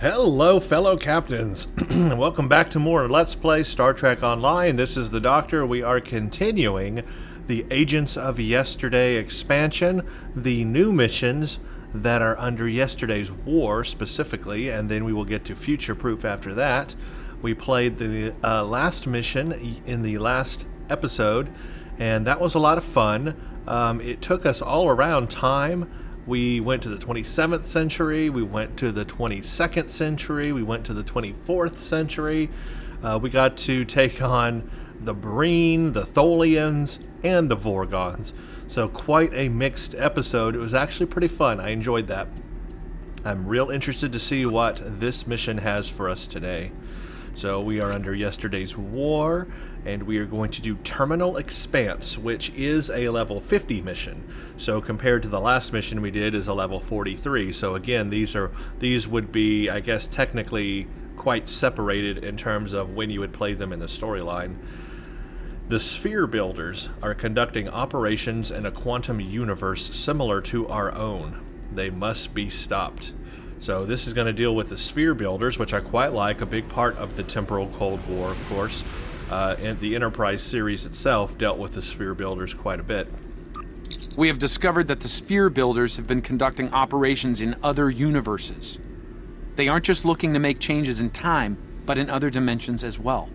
Hello, fellow captains. Welcome back to more Let's Play Star Trek Online. This is the Doctor. We are continuing the Agents of Yesterday expansion, the new missions that are under yesterday's war specifically, and then we will get to Future Proof after that. We played the last mission in the last episode, and that was a lot of fun. It took us all around time. We went to the 27th century, we went to the 22nd century, we went to the 24th century. We got to take on the Breen, the Tholians, and the Vorgons. So quite a mixed episode. It was actually pretty fun. I enjoyed that. I'm real interested to see what this mission has for us today. So we are under yesterday's war, and we are going to do Terminal Expanse, which is a level 50 mission. So compared to the last mission we did is a level 43. So again, these would be, I guess, technically quite separated in terms of when you would play them in the storyline. The Sphere Builders are conducting operations in a quantum universe similar to our own. They must be stopped. So this is going to deal with the Sphere Builders, which I quite like, a big part of the Temporal Cold War, of course. And the Enterprise series itself dealt with the Sphere Builders quite a bit. We have discovered that the Sphere Builders have been conducting operations in other universes. They aren't just looking to make changes in time, but in other dimensions as well.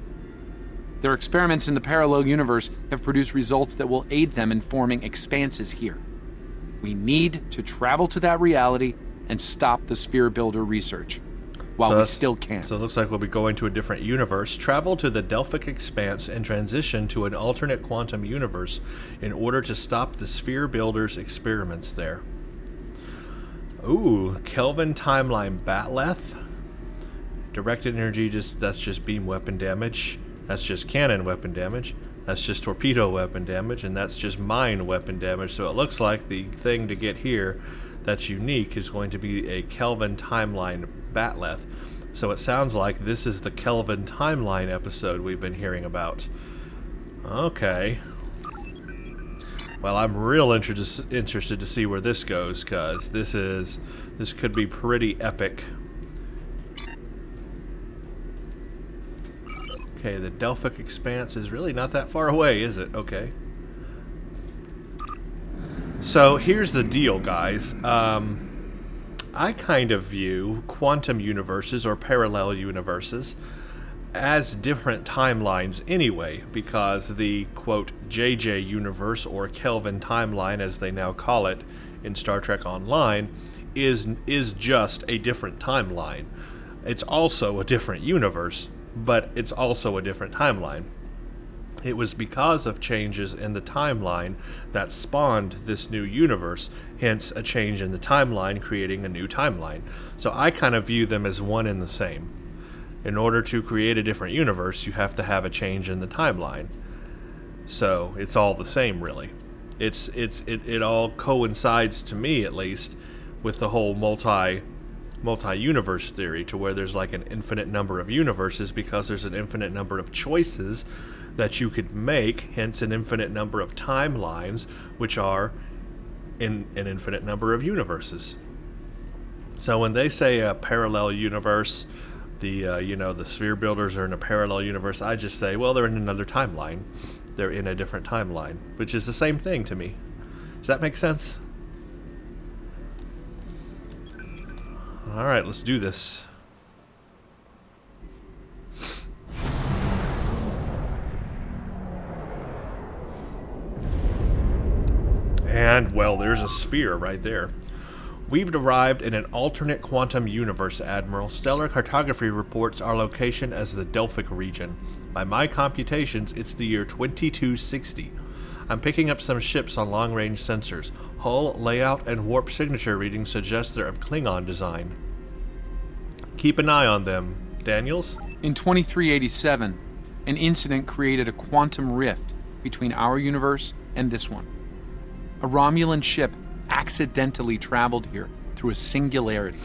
Their experiments in the parallel universe have produced results that will aid them in forming expanses here. We need to travel to that reality and stop the Sphere Builder research, while we still can. So it looks like we'll be going to a different universe, travel to the Delphic Expanse, and transition to an alternate quantum universe in order to stop the Sphere Builders' experiments there. Ooh, Kelvin Timeline Batleth. Directed energy, that's just beam weapon damage. That's just cannon weapon damage. That's just torpedo weapon damage, and that's just mine weapon damage. So it looks like the thing to get here that's unique is going to be a Kelvin Timeline Batleth. So it sounds like this is the Kelvin Timeline episode we've been hearing about. Okay. Well, I'm real interested to see where this goes, because this could be pretty epic. Okay, the Delphic Expanse is really not that far away, is it? Okay. So here's the deal, guys. I kind of view quantum universes or parallel universes as different timelines anyway, because the, quote, JJ universe, or Kelvin timeline as they now call it in Star Trek Online, is just a different timeline. It's also a different universe, but it's also a different timeline. It was because of changes in the timeline that spawned this new universe, hence a change in the timeline creating a new timeline. So I kind of view them as one and the same. In order to create a different universe, you have to have a change in the timeline. So it's all the same, really. It all coincides, to me at least, with the whole multi-universe theory, to where there's like an infinite number of universes because there's an infinite number of choices that you could make, hence an infinite number of timelines, which are in an infinite number of universes. So when they say a parallel universe, the Sphere Builders are in a parallel universe, I just say, well, they're in another timeline. They're in a different timeline, which is the same thing to me. Does that make sense? All right, let's do this. And, well, there's a sphere right there. We've arrived in an alternate quantum universe, Admiral. Stellar cartography reports our location as the Delphic region. By my computations, it's the year 2260. I'm picking up some ships on long-range sensors. Hull, layout, and warp signature readings suggest they're of Klingon design. Keep an eye on them. Daniels? In 2387, an incident created a quantum rift between our universe and this one. A Romulan ship accidentally traveled here through a singularity.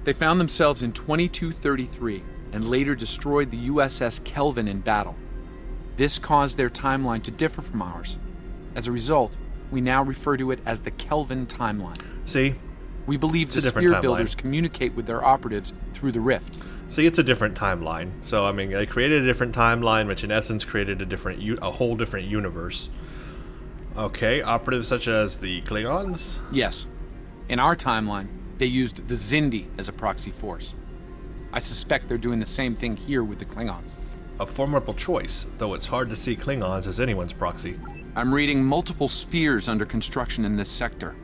They found themselves in 2233 and later destroyed the USS Kelvin in battle. This caused their timeline to differ from ours. As a result, we now refer to it as the Kelvin timeline. See, We believe the sphere builders communicate with their operatives through the rift. See, it's a different timeline. So, I mean, they created a different timeline, which in essence created a whole different universe. Okay, operatives such as the Klingons? Yes. In our timeline, they used the Xindi as a proxy force. I suspect they're doing the same thing here with the Klingons. A formidable choice, though it's hard to see Klingons as anyone's proxy. I'm reading multiple spheres under construction in this sector,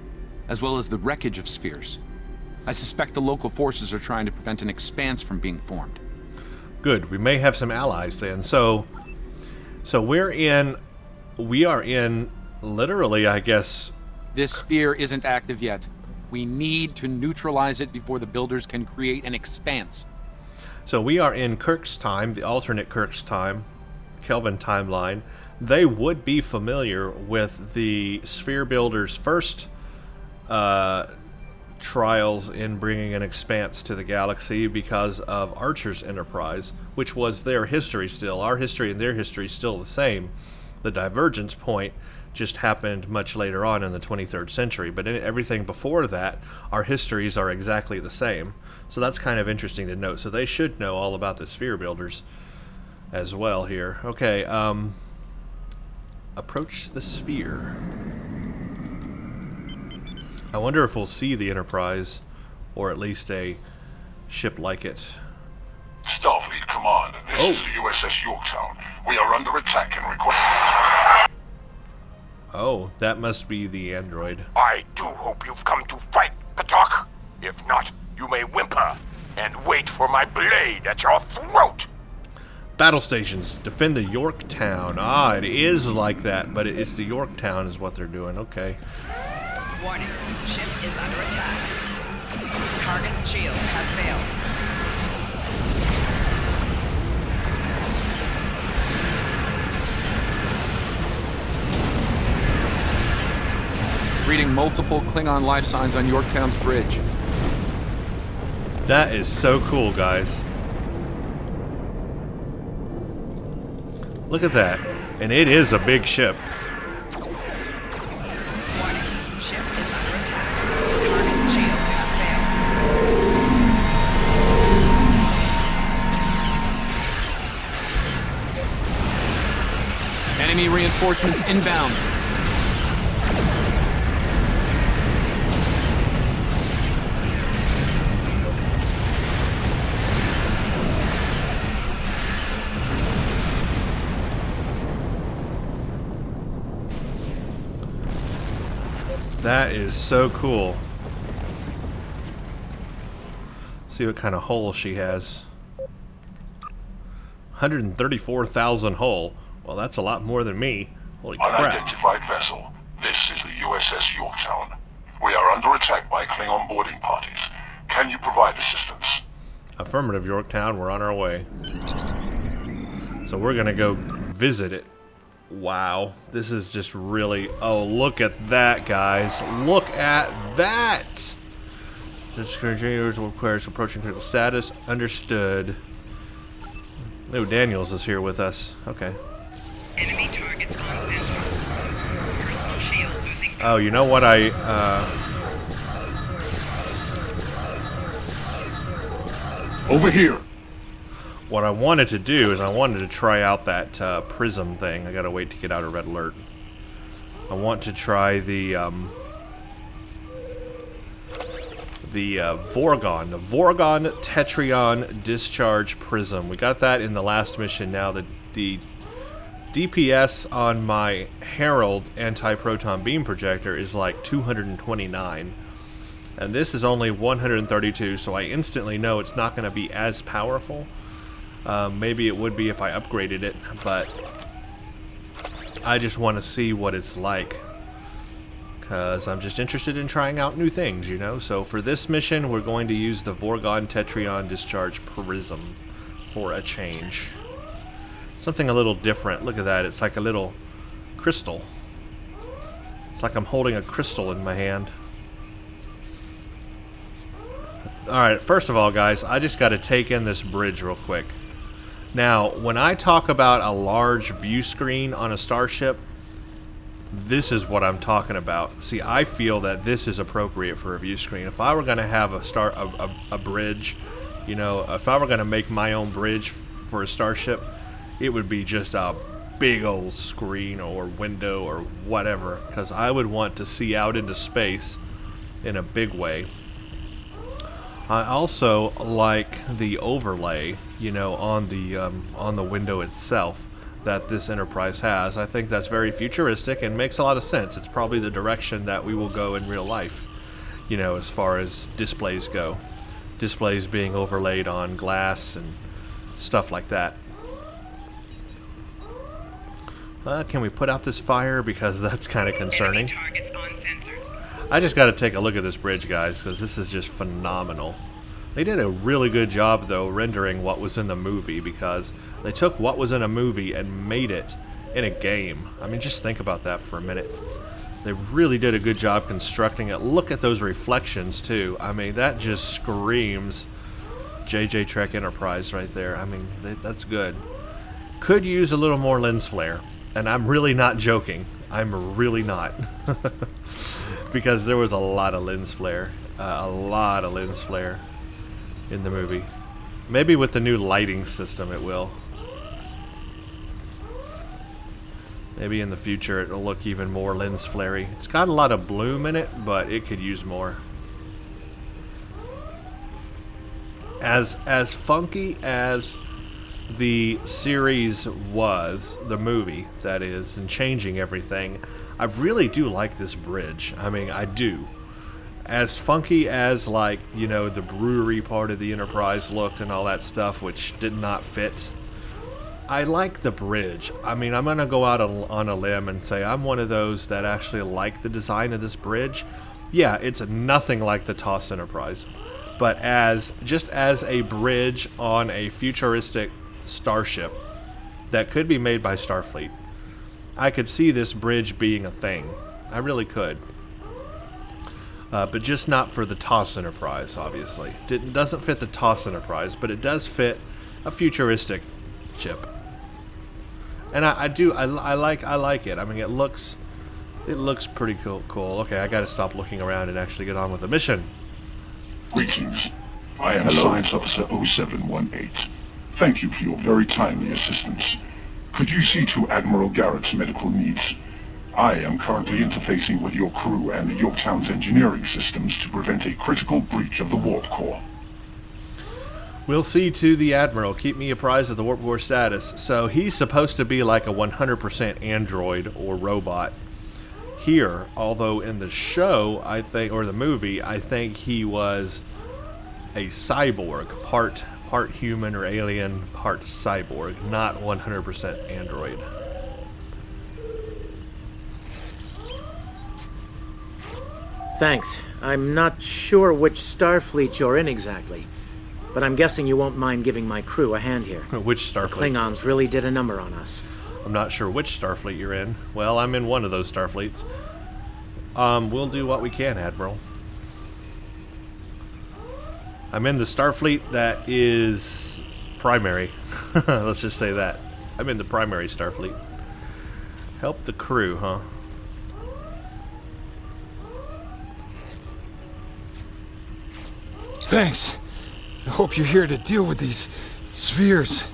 as well as the wreckage of spheres. I suspect the local forces are trying to prevent an expanse from being formed. Good, we may have some allies then. So we are in, literally, I guess... This sphere isn't active yet. We need to neutralize it before the builders can create an expanse. So we are in Kirk's time, the alternate Kirk's time, Kelvin timeline. They would be familiar with the sphere builders' first trials in bringing an expanse to the galaxy because of Archer's Enterprise, which was their history still. Our history and their history still the same. The divergence point just happened much later on in the 23rd century, but in everything before that, our histories are exactly the same. So that's kind of interesting to note. So they should know all about the sphere builders as well here. Okay, approach the sphere. I wonder if we'll see the Enterprise, or at least a ship like it. Starfleet Command, this is the USS Yorktown. We are under attack and require... Oh, that must be the android. I do hope you've come to fight, Patok. If not, you may whimper and wait for my blade at your throat. Battle stations, defend the Yorktown. Ah, it is like that, but it's the Yorktown is what they're doing. Okay. Warning, ship is under attack. Target's shield has failed. Reading multiple Klingon life signs on Yorktown's bridge. That is so cool, guys. Look at that. And it is a big ship. Warning, ship is under attack. Target's shield has failed. Enemy reinforcements inbound. That is so cool. See what kind of hull she has. 134,000 hull. Well, that's a lot more than me. Holy crap. Unidentified vessel. This is the USS Yorktown. We are under attack by Klingon boarding parties. Can you provide assistance? Affirmative, Yorktown. We're on our way. So we're gonna go visit it. Wow, this is just really... Oh, look at that, guys. Look at that! Just engineers will require approaching critical status. Understood. Oh, Daniels is here with us. Okay. Enemy targets on visual. Personal shield losing... Oh, you know what Over here. What I wanted to do is I wanted to try out that prism thing. I gotta wait to get out of red alert. I want to try the Vorgon, the Vorgon Tetrion discharge prism. We got that in the last mission. Now the DPS on my Herald anti-proton beam projector is like 229. And this is only 132, so I instantly know it's not going to be as powerful. Maybe it would be if I upgraded it, but I just want to see what it's like. Because I'm just interested in trying out new things, you know? So for this mission, we're going to use the Vorgon Tetrion Discharge Prism for a change. Something a little different. Look at that. It's like a little crystal. It's like I'm holding a crystal in my hand. Alright, first of all, guys, I just got to take in this bridge real quick. Now, when I talk about a large view screen on a starship, This is what I'm talking about. See, I feel that this is appropriate for a view screen. If I were going to have a bridge, you know, if I were going to make my own bridge for a starship, it would be just a big old screen or window or whatever, because I would want to see out into space in a big way. I also like the overlay, you know, on the window itself that this Enterprise has. I think that's very futuristic and makes a lot of sense. It's probably the direction that we will go in real life, you know, as far as displays go. Displays being overlaid on glass and stuff like that. Can we put out this fire? Because that's kind of concerning. Targets on sensors. I just got to take a look at this bridge, guys, because this is just phenomenal. They did a really good job, though, rendering what was in the movie, because they took what was in a movie and made it in a game. I mean, just think about that for a minute. They really did a good job constructing it. Look at those reflections, too. I mean, that just screams JJ Trek Enterprise right there. I mean, that's good. Could use a little more lens flare. And I'm really not joking. I'm really not. Because there was a lot of lens flare. A lot of lens flare in the movie. Maybe with the new lighting system it will. Maybe in the future it'll look even more lens flary. It's got a lot of bloom in it, but it could use more. As funky as the series was, the movie, that is, and changing everything, I really do like this bridge. I mean, I do. As funky as, like, you know, the brewery part of the Enterprise looked and all that stuff, which did not fit, I like the bridge. I mean, I'm going to go out on a limb and say I'm one of those that actually like the design of this bridge. Yeah, it's nothing like the TOS Enterprise. But just as a bridge on a futuristic starship that could be made by Starfleet, I could see this bridge being a thing. I really could. But just not for the TOS Enterprise, obviously. It doesn't fit the TOS Enterprise, but it does fit a futuristic ship. And I like it. I mean, it looks pretty cool. Okay, I gotta stop looking around and actually get on with the mission. Greetings. I am Science Officer 0718. Thank you for your very timely assistance. Could you see to Admiral Garrett's medical needs? I am currently interfacing with your crew and the Yorktown's engineering systems to prevent a critical breach of the warp core. We'll see to the Admiral. Keep me apprised of the warp core status. So he's supposed to be like a 100% android or robot here, although in the show, I think, or the movie, I think he was a cyborg, part human or alien, part cyborg, not 100% android. Thanks. I'm not sure which Starfleet you're in exactly, but I'm guessing you won't mind giving my crew a hand here. Which Starfleet? The Klingons really did a number on us. I'm not sure which Starfleet you're in. Well, I'm in one of those Starfleets. We'll do what we can, Admiral. I'm in the Starfleet that is primary. Let's just say that. I'm in the primary Starfleet. Help the crew, huh? Thanks. I hope you're here to deal with these spheres.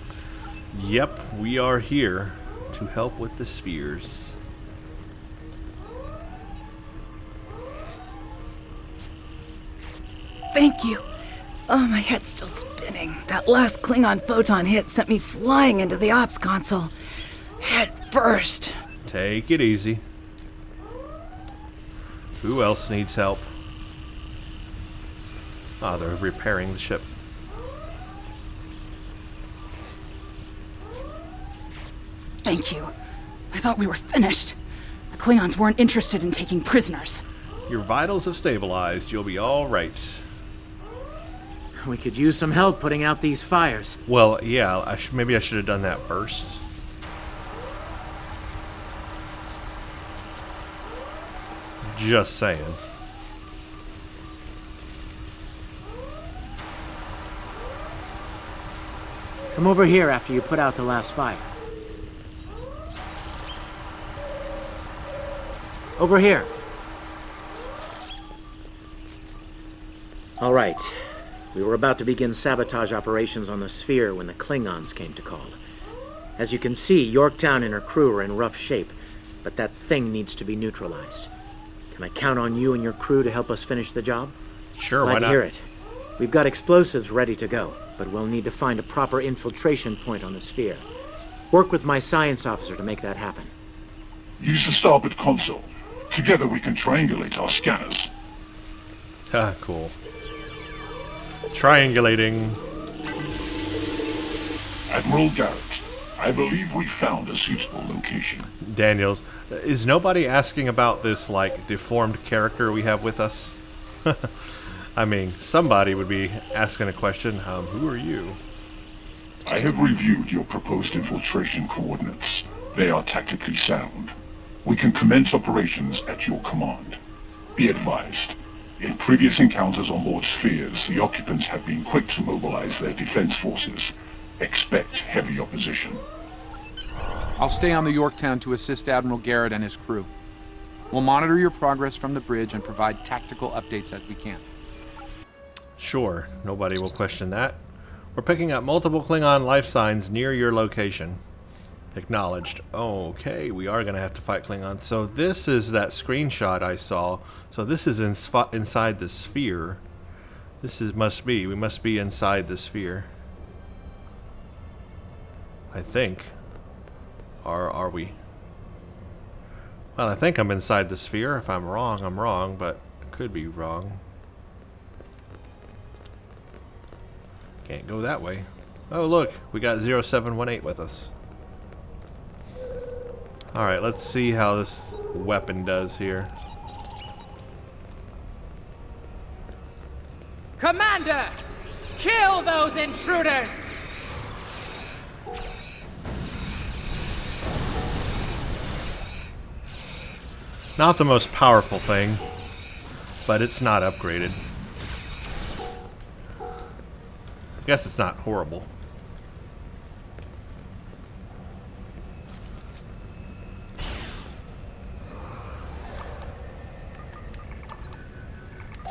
Yep, we are here to help with the spheres. Thank you. Oh, my head's still spinning. That last Klingon photon hit sent me flying into the ops console. Head first. Take it easy. Who else needs help? Ah, they're repairing the ship. Thank you. I thought we were finished. The Klingons weren't interested in taking prisoners. Your vitals have stabilized. You'll be all right. We could use some help putting out these fires. Well, yeah, maybe I should have done that first. Just saying. Come over here after you put out the last fire. Over here. All right. We were about to begin sabotage operations on the sphere when the Klingons came to call. As you can see, Yorktown and her crew are in rough shape, but that thing needs to be neutralized. Can I count on you and your crew to help us finish the job? Sure, Glad why to not? hear it. We've got explosives ready to go, but we'll need to find a proper infiltration point on the sphere. Work with my science officer to make that happen. Use the starboard console. Together we can triangulate our scanners. Ah, cool. Triangulating. Admiral Garrett, I believe we found a suitable location. Daniels, is nobody asking about this, like, deformed character we have with us? I mean, somebody would be asking a question. Who are you? I have reviewed your proposed infiltration coordinates. They are tactically sound. We can commence operations at your command. Be advised, in previous encounters on board spheres, the occupants have been quick to mobilize their defense forces. Expect heavy opposition. I'll stay on the Yorktown to assist Admiral Garrett and his crew. We'll monitor your progress from the bridge and provide tactical updates as we can. Sure, nobody will question that. We're picking up multiple Klingon life signs near your location. Acknowledged. Okay, we are going to have to fight Klingons. So this is that screenshot I saw. So this is inside the sphere. We must be inside the sphere. I think. Are we? Well, I think I'm inside the sphere. If I'm wrong, I'm wrong, but I could be wrong. Can't go that way. Oh, look, we got 0718 with us. Alright, let's see how this weapon does here. Commander! Kill those intruders! Not the most powerful thing, but it's not upgraded. I guess it's not horrible.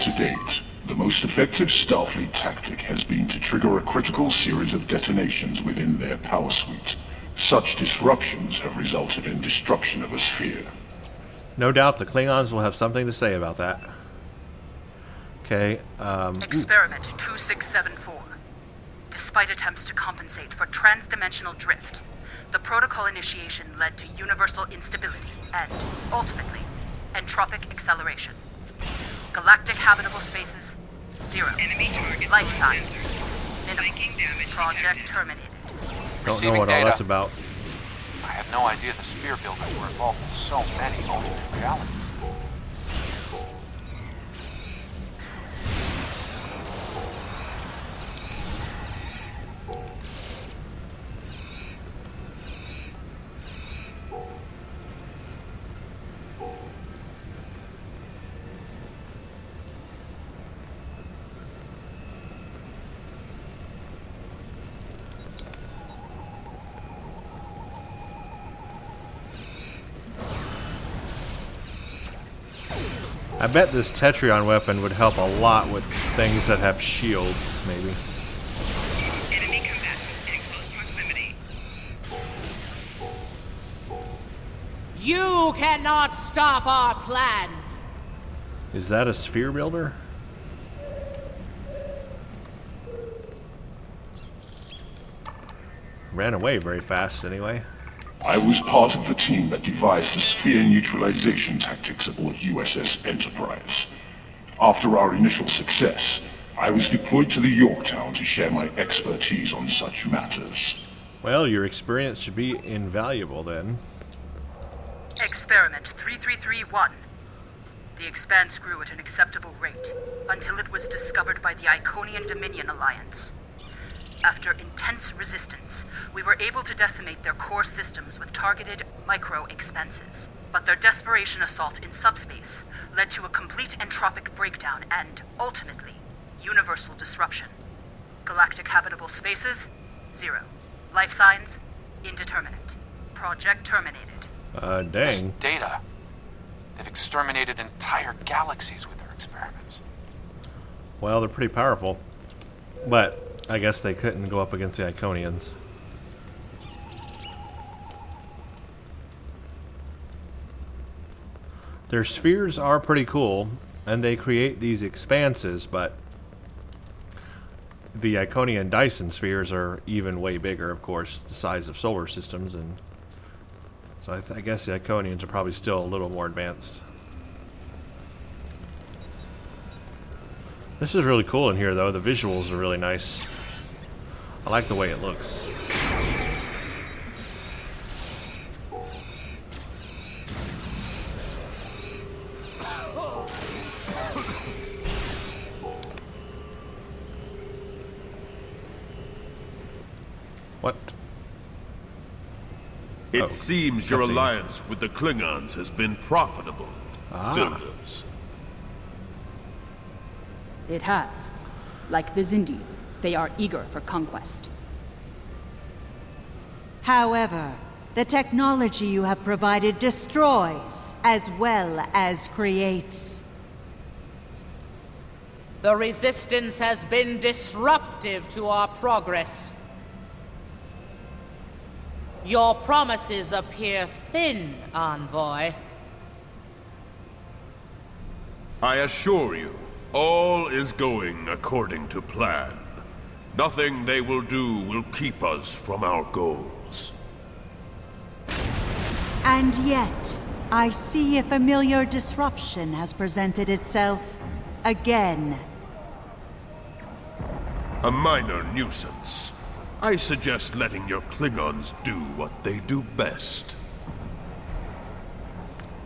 To date, the most effective Starfleet tactic has been to trigger a critical series of detonations within their power suite. Such disruptions have resulted in destruction of a sphere. No doubt the Klingons will have something to say about that. Okay, Experiment 2674. Despite attempts to compensate for transdimensional drift, the protocol initiation led to universal instability and, ultimately, entropic acceleration. Galactic habitable spaces, 0. Enemy target. Life signs, minimal. Making damage Project detected. terminated. don't know Receiving what all data. that's about. I had no idea the sphere builders were involved in so many alternate realities. I bet this Tetrion weapon would help a lot with things that have shields, maybe. Enemy combatants in close proximity. You cannot stop our plans! Is that a sphere builder? Ran away very fast anyway. I was part of the team that devised the sphere neutralization tactics aboard USS Enterprise. After our initial success, I was deployed to the Yorktown to share my expertise on such matters. Well, your experience should be invaluable then. Experiment 3331. The Expanse grew at an acceptable rate until it was discovered by the Iconian Dominion Alliance. After intense resistance, we were able to decimate their core systems with targeted micro-expanses. But their desperation assault in subspace led to a complete entropic breakdown and, ultimately, universal disruption. Galactic habitable spaces, 0. Life signs, indeterminate. Project terminated. This Dang. data. They've exterminated entire galaxies with their experiments. Well, they're pretty powerful. But I guess they couldn't go up against the Iconians. Their spheres are pretty cool, and they create these expanses, but the Iconian Dyson spheres are even way bigger, of course, the size of solar systems, and so I guess the Iconians are probably still a little more advanced. This is really cool in here, though. The visuals are really nice. I like the way it looks. What? It seems your cutscene. alliance with the Klingons has been profitable, builders. It has. Like the Zindi, they are eager for conquest. However, the technology you have provided destroys as well as creates. The Resistance has been disruptive to our progress. Your promises appear thin, Envoy. I assure you, all is going according to plan. Nothing they will do will keep us from our goals. And yet, I see a familiar disruption has presented itself again. A minor nuisance. I suggest letting your Klingons do what they do best.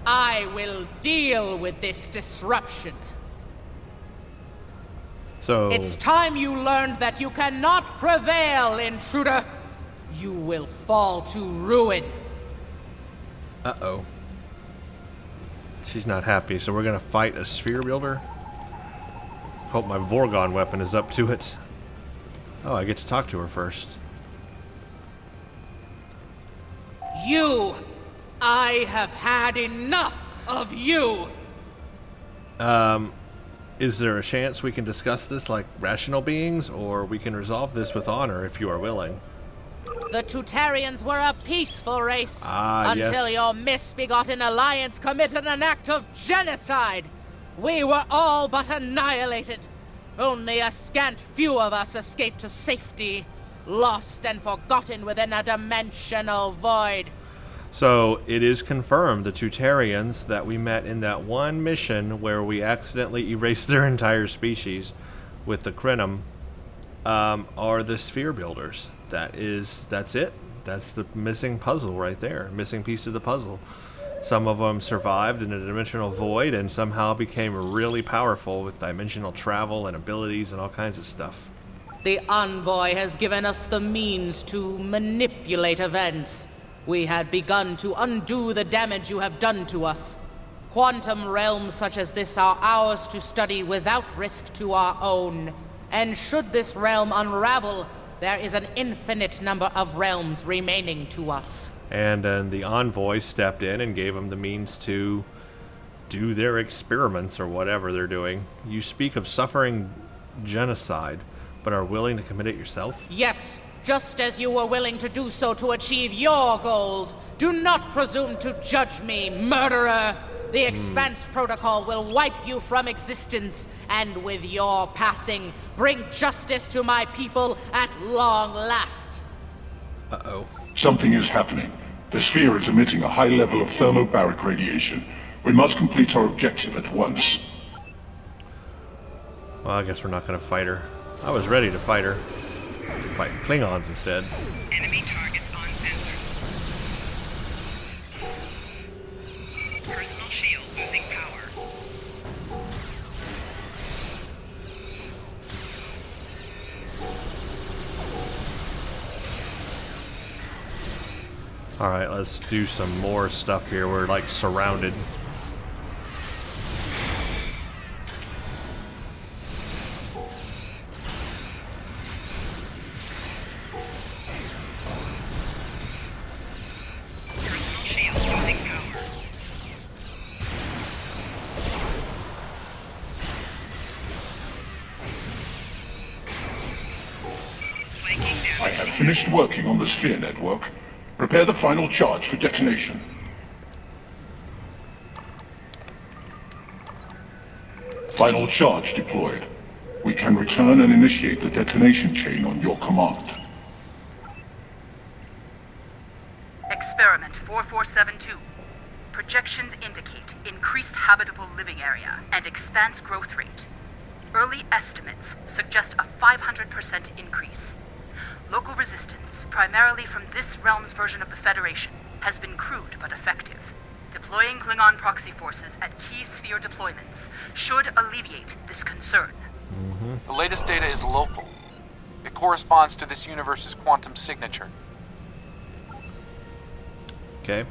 I will deal with this disruption. So It's time you learned that you cannot prevail, intruder. You will fall to ruin. Uh-oh. She's not happy, so we're gonna fight a sphere builder? Hope my Vorgon weapon is up to it. Oh, I get to talk to her first. You! I have had enough of you! Is there a chance we can discuss this like rational beings, or we can resolve this with honor if you are willing? The Tutarians were a peaceful race Yes. until your misbegotten alliance committed an act of genocide. We were all but annihilated. Only a scant few of us escaped to safety, lost and forgotten within a dimensional void. So it is confirmed the Tutarians that we met in that one mission where we accidentally erased their entire species with the Crinum are the sphere builders. That's it. That's the missing puzzle right there. Missing piece of the puzzle. Some of them survived in a dimensional void and somehow became really powerful with dimensional travel and abilities and all kinds of stuff. The Envoy has given us the means to manipulate events. We had begun to undo the damage you have done to us. Quantum realms such as this are ours to study without risk to our own. And should this realm unravel, there is an infinite number of realms remaining to us. And then the Envoy stepped in and gave them the means to do their experiments or whatever they're doing. You speak of suffering genocide, but are willing to commit it yourself? Yes, just as you were willing to do so to achieve your goals. Do not presume to judge me, murderer. The Expanse protocol will wipe you from existence, and with your passing, bring justice to my people at long last. Uh-oh. Something is happening. The sphere is emitting a high level of thermobaric radiation. We must complete our objective at once. Well, I guess we're not going to fight her. I was ready to fight her. Fight Klingons instead. Enemy targets on sensor. Personal shield losing power. Alright, let's do some more stuff here. We're like surrounded. Personal shield losing power. finished working on the sphere network. Prepare the final charge for detonation. Final charge deployed. We can return and initiate the detonation chain on your command. Experiment 4472. Projections indicate increased habitable living area and expanse growth rate. Early estimates suggest a 500% increase. Local resistance, primarily from this realm's version of the Federation, has been crude but effective. Deploying Klingon proxy forces at key sphere deployments should alleviate this concern. The latest data is local. It corresponds to this universe's quantum signature. Okay.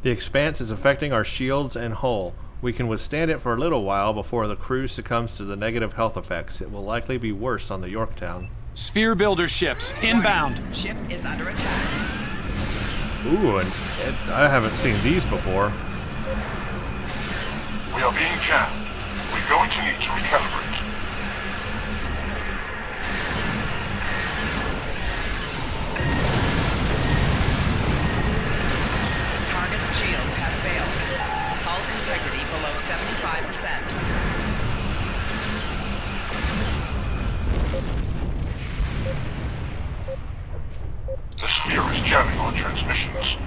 The Expanse is affecting our shields and hull. We can withstand it for a little while before the crew succumbs to the negative health effects. It will likely be worse on the Yorktown. Sphere builder ships, inbound. Ship is under attack. Ooh, and I haven't seen these before. We are being jammed. We're going to need to recalibrate. Target's shields have failed. Hull integrity below 75%. The sphere is jamming our transmissions.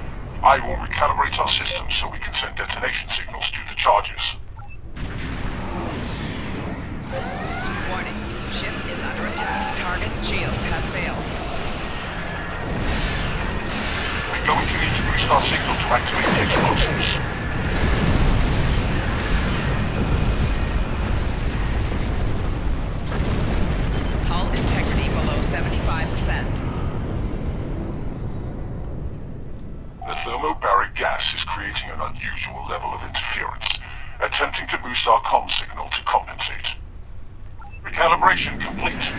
I will recalibrate our systems so we can send detonation signals to the charges. Warning. Ship is under attack. Target's shields have failed. We're going to need to boost our signal to activate the explosives. Hull integrity below 75%. The thermobaric gas is creating an unusual level of interference, attempting to boost our comm signal to compensate. Recalibration complete.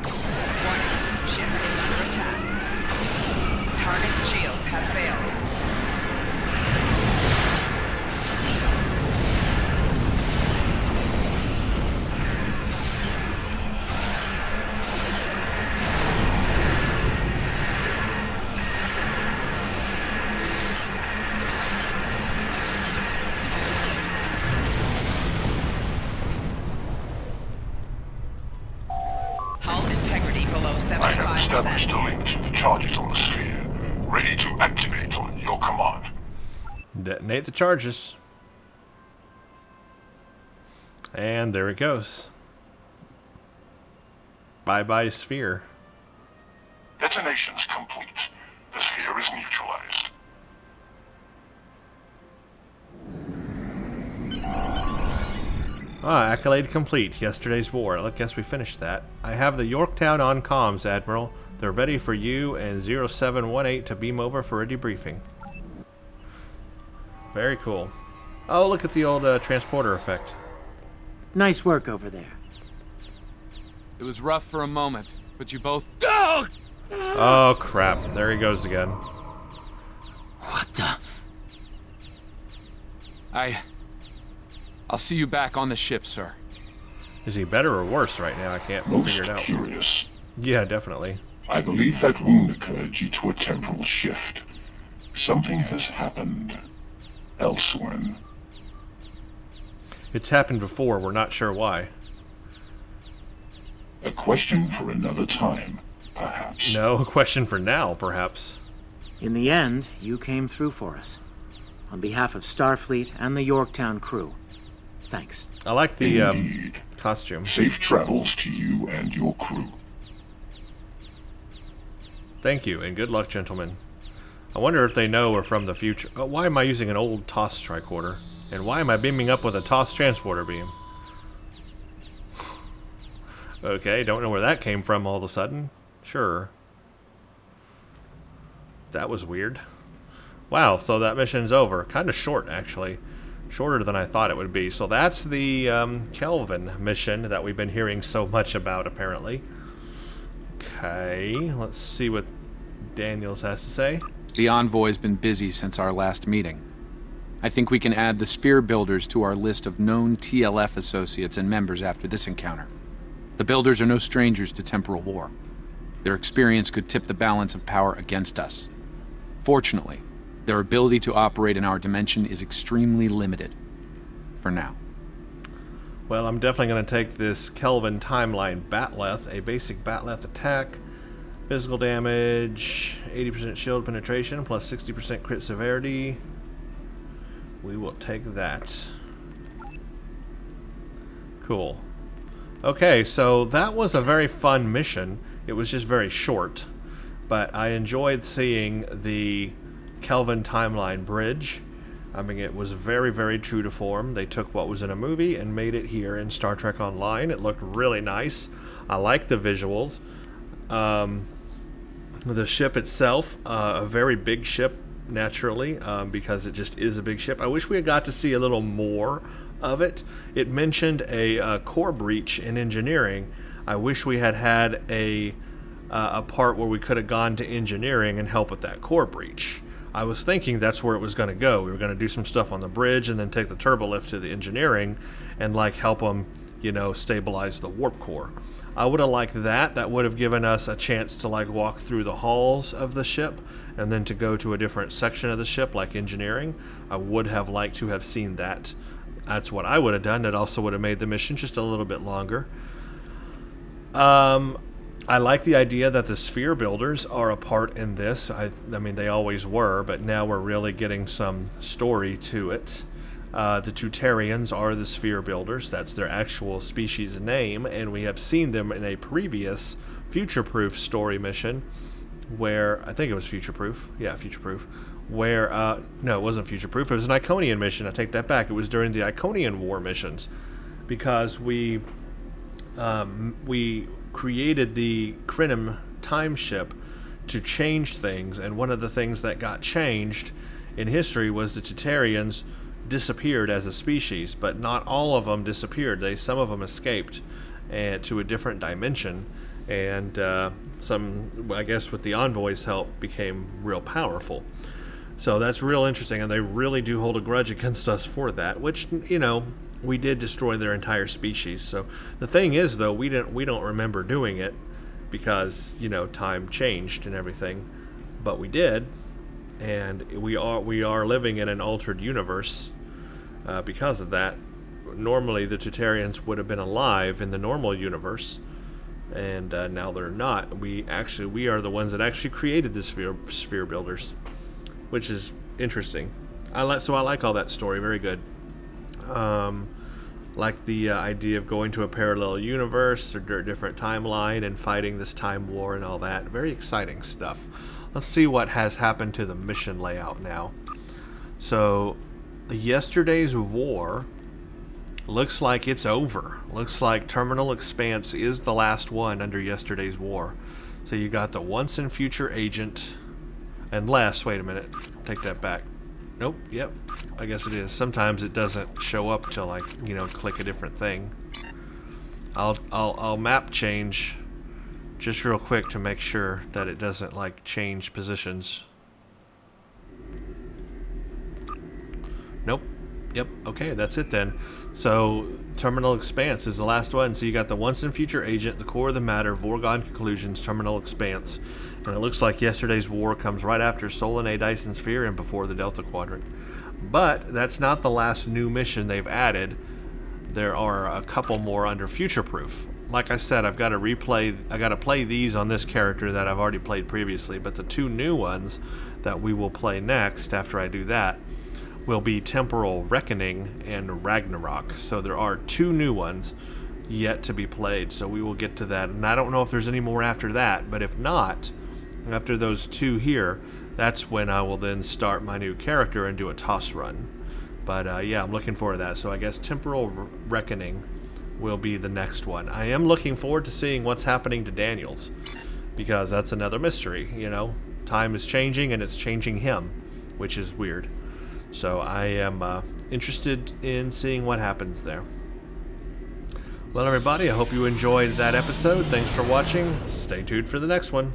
Warning. Ship is under attack. Target's shields have failed. Hull integrity below 75%. I have established a link to the charges on the sphere, ready to activate on your command. Detonate the charges. And there it goes. Bye-bye sphere. Detonations complete. The sphere is neutralized. Accolade complete. Yesterday's war. I guess we finished that. I have the Yorktown on comms, Admiral. They're ready for you and 0718 to beam over for a debriefing. Very cool. Oh, look at the old transporter effect. Nice work over there. It was rough for a moment, but you both... Oh, crap. There he goes again. What the? I'll see you back on the ship, sir. Is he better or worse right now? I can't figure it out. Most curious. Yeah, definitely. I believe that wound occurred due to a temporal shift. Something has happened elsewhere. It's happened before. We're not sure why. A question for another time, perhaps. No, a question for now, perhaps. In the end, you came through for us. On behalf of Starfleet and the Yorktown crew, thanks. I like the Indeed. costume. Safe travels to you and your crew. Thank you, and good luck, gentlemen. I wonder if they know we're from the future. Oh, why am I using an old TOS tricorder? And why am I beaming up with a TOS transporter beam? Okay, don't know where that came from all of a sudden. Sure. That was weird. Wow, so that mission's over. Kind of short, actually. Shorter than I thought it would be. So that's the Kelvin mission that we've been hearing so much about, apparently. Okay, let's see what Daniels has to say. The envoy's been busy since our last meeting. I think we can add the Sphere Builders to our list of known TLF associates and members after this encounter. The Builders are no strangers to temporal war. Their experience could tip the balance of power against us. Fortunately, their ability to operate in our dimension is extremely limited. For now. Well, I'm definitely going to take this Kelvin timeline Batleth, a basic Batleth attack. Physical damage, 80% shield penetration, plus 60% crit severity. We will take that. Cool. Okay, so that was a very fun mission. It was just very short, but I enjoyed seeing the Kelvin timeline bridge. I mean, it was very, very true to form. They took what was in a movie and made it here in Star Trek Online. It looked really nice. I like the visuals. The ship itself, a very big ship, naturally, because it just is a big ship. I wish we had got to see a little more of it. It mentioned a core breach in engineering. I wish we had had a part where we could have gone to engineering and help with that core breach. I was thinking that's where it was going to go. We were going to do some stuff on the bridge and then take the turbolift to the engineering and like help them, you know, stabilize the warp core. I would have liked that. That would have given us a chance to like walk through the halls of the ship and then to go to a different section of the ship like engineering. I would have liked to have seen that. That's what I would have done. It also would have made the mission just a little bit longer. I like the idea that the Sphere Builders are a part in this. I mean, they always were, but now we're really getting some story to it. The Tutarians are the Sphere Builders. That's their actual species name, and we have seen them in a previous Future Proof story mission where, I think it was Future Proof. Yeah, Future Proof. Where, no, it wasn't Future Proof. It was an Iconian mission. I take that back. It was during the Iconian War missions because we created the Krinim time ship to change things, and one of the things that got changed in history was the Tutarians disappeared as a species, but not all of them disappeared. Some of them escaped to a different dimension, and some, I guess with the Envoy's help, became real powerful. So that's real interesting, and they really do hold a grudge against us for that, which, you know, we did destroy their entire species. So the thing is, though, we don't remember doing it because, you know, time changed and everything, but we did, and we are living in an altered universe because of that. Normally, the Tutarians would have been alive in the normal universe, and now they're not. We are the ones that actually created the sphere builders, which is interesting. I like all that story. Very good. Like the idea of going to a parallel universe or a different timeline and fighting this time war and all that. Very exciting stuff. Let's see what has happened to the mission layout now. So, yesterday's war looks like it's over. Looks like Terminal Expanse is the last one under yesterday's war. So you got the once and future agent, unless, wait a minute, take that back. Nope, yep, I guess it is. Sometimes it doesn't show up till I, you know, click a different thing. I'll map change just real quick to make sure that it doesn't like change positions. Nope. Yep, okay, that's it then. So, Terminal Expanse is the last one. So you got the once and future agent, the core of the matter, Vorgon conclusions, Terminal Expanse. And it looks like yesterday's war comes right after Solon A. Dyson Sphere and before the Delta Quadrant. But that's not the last new mission they've added. There are a couple more under Future Proof. Like I said, I got to play these on this character that I've already played previously, but the two new ones that we will play next after I do that will be Temporal Reckoning and Ragnarok. So there are two new ones yet to be played, so we will get to that. And I don't know if there's any more after that, but if not, after those two here, that's when I will then start my new character and do a toss run. But yeah, I'm looking forward to that. So I guess Temporal Reckoning will be the next one. I am looking forward to seeing what's happening to Daniels, because that's another mystery, you know. Time is changing, and it's changing him, which is weird. So I am interested in seeing what happens there. Well, everybody, I hope you enjoyed that episode. Thanks for watching. Stay tuned for the next one.